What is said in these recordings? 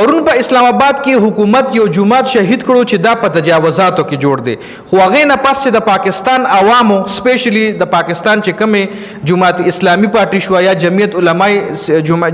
پرون په اسلام آباد کې حکومت یو جماعت شهید کړو چې دا په تجاوزاتو کې جوړ دی خو هغې نه پس چې د پاکستان عوامو سپیشلی د پاکستان چې کومې جماعت اسلامي پارټي شوه یا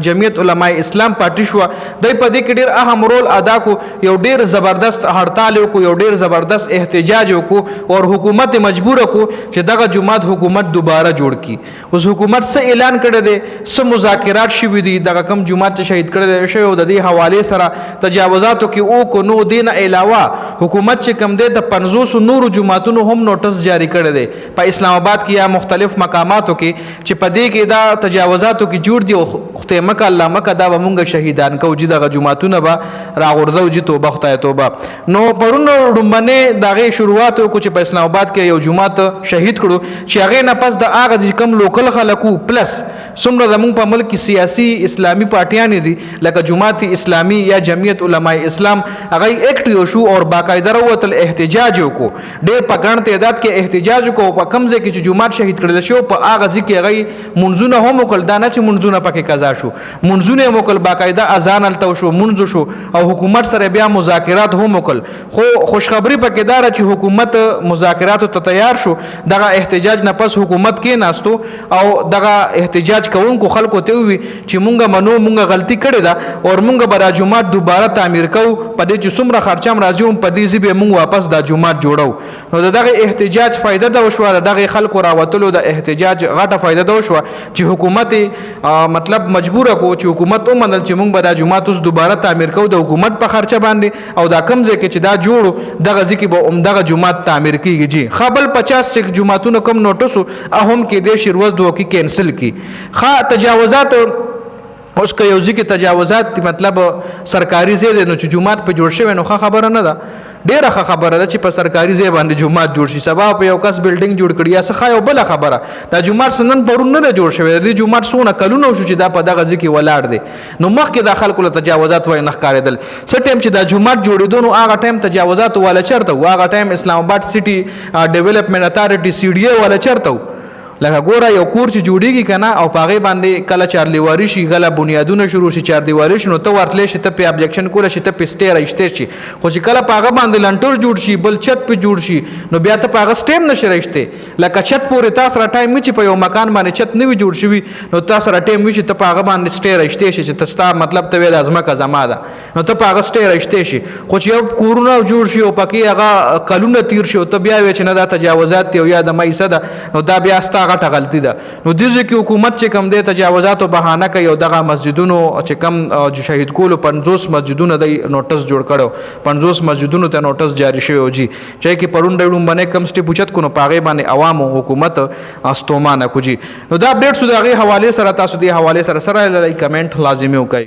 جمعیت علماء اسلام پارټي شوه دوی په دې کې ډېر اهم رول ادا کو یو ډېر زبردست هړتال وکړو یو ډېر زبردست احتجاج وکړو او حکومت مجبور کو چې دغه جماعت حکومت دوباره جوړ کړي اوس حکومت څه اعلان کړی دی څه مذاکرات شوي دي دغه کم جماعت شهید کړی شوی د دې حوالې سره تجاوزاتو کې او کو نو دین علاوه حکومت چې کم دی د 500 نورو جماعتونو هم نوټس جاری کړی دی په اسلام آباد کې یا مختلف مقاماتو کې چې په دې کې دا تجاوزاتو کې جوړ دي او خدای مکه الله مکه دا به مونږ شهیدان کو چې دغه جماعتونه به راغورځو چې توبه خدای توبه نو پرون ډومبنه دغه شروعات کو چې په اسلام آباد کې یو جماعت شهید کړو چې هغه نه پس د هغه کم لوکل خلکو پلس څومره زموږ په ملک سیاسي اسلامي پارټیان دي لکه جماعت اسلامي یا جمعیت علماء اسلام هغه اکټیو شو او باقاعده وروتل احتجاج وکړو ډېر په ګڼ تعداد کې احتجاج وکړو په کم ځای کې چې جماعت شهید کړل شو په هغه ځای کې هغه منځونه هم وکړل دا نه چې منځونه پکې قضا شو منځونه هم وکړل باقاعده اذان الته شو منځ شو او حکومت سره بیا مذاکرات هم وکړل خو خوشخبری پکې دار چې حکومت مذاکرات ته تیار شو دغه احتجاج نه پس حکومت کې ناستو او دغه احتجاج کوونکو خلکو ته وی چې مونږه منو مونږه غلطي کړې ده او مونږه به دا جماعت دوباره تعمیر کوو په دې چې څومره خرچه هم راځي په دې ځای به مونږ واپس دا جماعت جوړو نو دغه احتجاج فایده ده وشوه دغه خلکو راوتلو د احتجاج غټه فایده ده وشوه چې حکومت مطلب مجبور کو چې حکومت ومنل چې مونږ به دا جماعت اوس دوباره تعمیر کوو د حکومت په خرچه باندې او دا کم ځای کې چې دا جوړو دغه ځای کې به دغه جماعت تعمیر کیږي جی خپل 50 چې جماعتونو کم نوټسو اهم کې د شروع دوه کې کینسل کی خا تجاوزات اوس که یو ځکه تجاوزات مطلب سرکاري ځای دی نو چې جماعت په جوړ شوی نو خبره نه ده ډیره خبره ده چې په سرکاري ځای باندې جماعت جوړ شي سبا په یو کس بلډینګ جوړ کړي یا څه یو بل خبره دا جماعت سنن پرون نه جوړ شوی دی جماعت سونه کلونه شو چې دا په دغه ځکه ولاړ دی نو مخکې د خلکو له تجاوزات وای نه ښکارېدل څه ټیم چې دا جماعت جوړېدو نو هغه ټیم تجاوزات والا چرته هغه ټیم اسلام آباد سټي ډیولپمنٹ اتھارټي سی ډي اے والا چرته لکه ګوره یو کور چې جوړیږي کنه او پاغه باندې کله چار دیواری شي غلا بنیادونه شروع شي چار دیواری شي نو ته ورتلې شي ته په ابجیکشن کوله شي ته په سټې راځته شي خو چې کله پاغه باندې لنټور جوړ شي بل چت په جوړ شي نو بیا ته پاغه سټیم نشي راځته لکه چت پورې تاسو را ټایم چې په یو مکان باندې چت نه وي جوړ شي نو تاسو را ټایم چې ته پاغه باندې سټې راځته شي چې تاسو مطلب ته د ازمکه زما ده نو ته پاغه سټې راځته شي خو چې یو کورونه جوړ شي او پکې هغه کلونه تیر شي او ته بیا چې نه دا تجاوزات دی او یا د مېسه ده نو دا بیا ستاغه غلطي ده نو دغه کې حکومت چې کم دی تجاوزات او بهانه کوي او دغه مسجدونو چې کم شهید کولو 50 مسجدونو د نوټس جوړ کړو 50 مسجدونو ته نوټس جاری شوی او جی چې کې پرون ډېرون باندې کم سټي پوښت کو نو پاغه باندې عوام او حکومت استومانه کوجی نو دا اپډیټ سو دغه حواله سره تاسو دی حواله سره لای کمنټ لازمي وکړئ